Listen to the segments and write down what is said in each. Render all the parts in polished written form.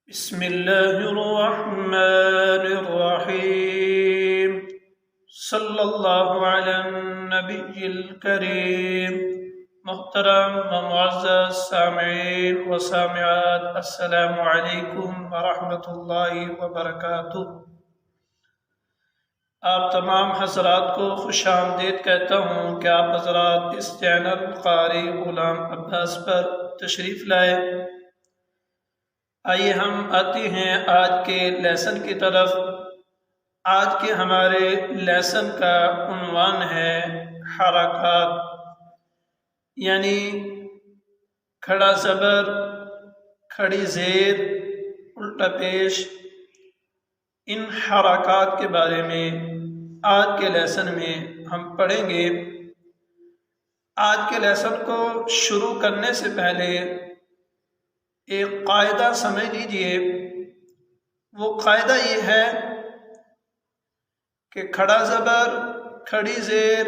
بسم اللہ الرحمن الرحیم صلی اللہ علی النبی الکریم۔ محترم و معزز سامعین و سامعات، السلام علیکم ورحمۃ اللہ وبرکاتہ۔ آپ تمام حضرات کو خوش آمدید کہتا ہوں کہ آپ حضرات اس چینل قاری غلام عباس پر تشریف لائے۔ آئیے ہم آتے ہیں آج کے لیسن کی طرف۔ آج کے ہمارے لیسن کا عنوان ہے حرکات، یعنی کھڑا زبر، کھڑی زیر، الٹا پیش، ان حرکات کے بارے میں آج کے لیسن میں ہم پڑھیں گے۔ آج کے لیسن کو شروع کرنے سے پہلے ایک قاعدہ سمجھ لیجئے۔ وہ قاعدہ یہ ہے کہ کھڑا زبر، کھڑی زیر،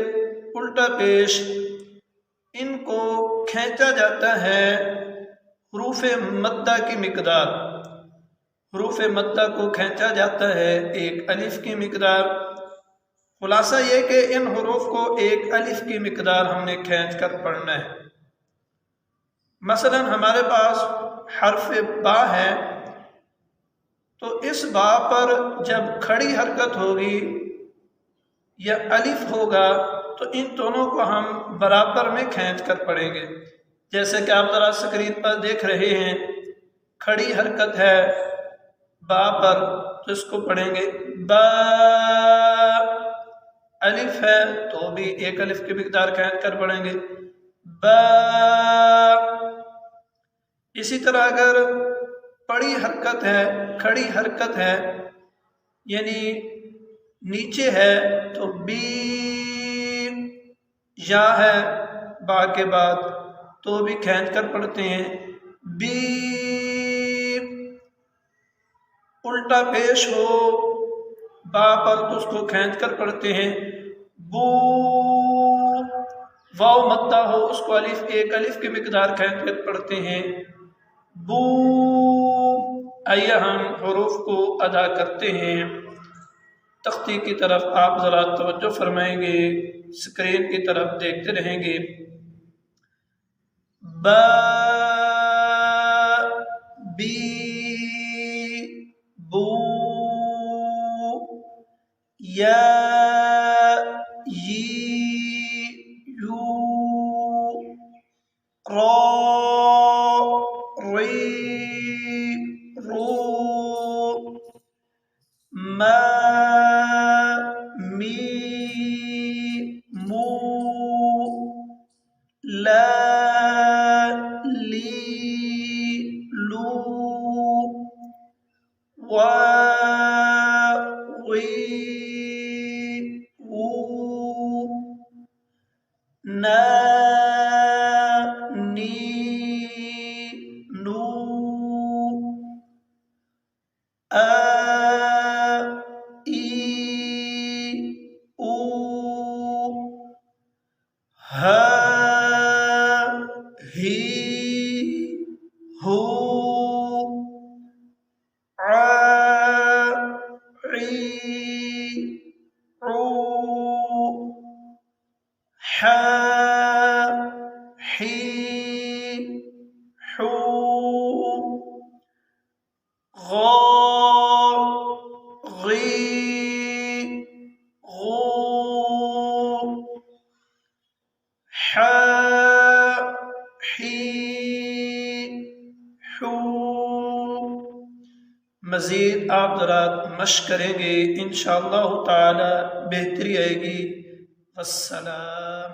الٹا پیش، ان کو کھینچا جاتا ہے حروف مدہ کی مقدار۔ حروف مدہ کو کھینچا جاتا ہے ایک الف کی مقدار۔ خلاصہ یہ کہ ان حروف کو ایک الف کی مقدار ہم نے کھینچ کر پڑھنا ہے۔ مثلا ہمارے پاس حرف با ہے، تو اس با پر جب کھڑی حرکت ہوگی یا الف ہوگا تو ان دونوں کو ہم برابر میں کھینچ کر پڑھیں گے۔ جیسے کہ آپ ذرا اسکرین پر دیکھ رہے ہیں، کھڑی حرکت ہے با پر، تو اس کو پڑھیں گے با۔ الف ہے تو بھی ایک الف کی مقدار کھینچ کر پڑھیں گے با۔ اسی طرح اگر پڑی حرکت ہے، کھڑی حرکت ہے، یعنی نیچے ہے، تو بی، یا ہے با کے بعد، تو بھی کھینچ کر پڑھتے ہیں بی۔ الٹا پیش ہو با پر تو اس کو کھینچ کر پڑھتے ہیں بو۔ واو مدہ ہو اس کو الف، ایک الف کی مقدار کھینچ کر پڑھتے ہیں بو۔ آئیے ہم حروف کو ادا کرتے ہیں۔ تختی کی طرف آپ ذرا توجہ فرمائیں گے، اسکرین کی طرف دیکھتے رہیں گے۔ با، بی، بو، یا، یی، یو، را، ری، رو، ما، می، مو، لا، لی، لو، وا، وی، وو، نا، نی، نو، آ، ای، او، ہا، ہی، ہو، عا، عی، عو، حا، حی، حو، غا، غی، غو، حا، حی، حو۔ مزید آپ ذرا مشق کریں گے، انشاءاللہ تعالی بہتری آئے گی۔ والسلام۔